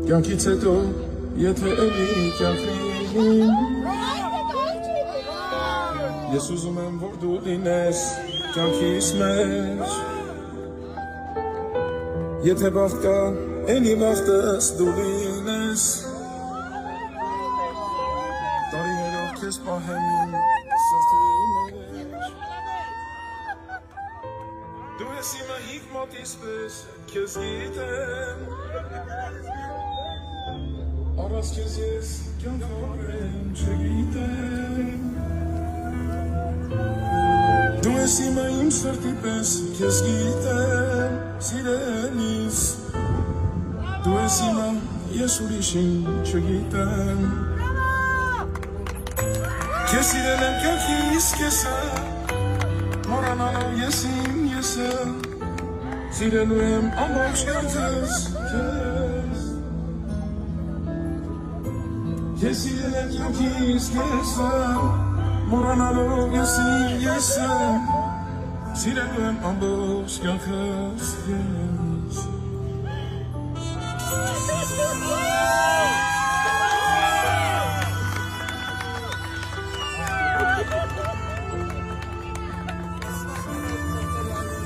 Կյանքից հետո եթե էլի կյանքին Ես ուզում եմ որ դու լինես կյանքիս մեջ Եթե բախտ կա էլի բախտս դու լինես Տարիներով քեզ պահեմ իմ սրտի մեջ Դու ես իմը հիվ մոտիս պես քեզ գիտեմ Առած քեզ ես կյանքորեն չգիտեմ Դու ես իմը իմ սրտի պես քեզ գիտեմ Սիրելիս Դու ես իմը ես ուրիշին չգիտեմ Քեզ սիրել եմ կյանքիս կեսը Մոռանալով ես իմ եսը Սիրելու եմ ամբողջ կյանքս քեզ Քեզ սիրել եմ կյանքիս կեսը Մոռանալով ես իմ եսը Սիրելու եմ ամբողջ կյանքս քեզ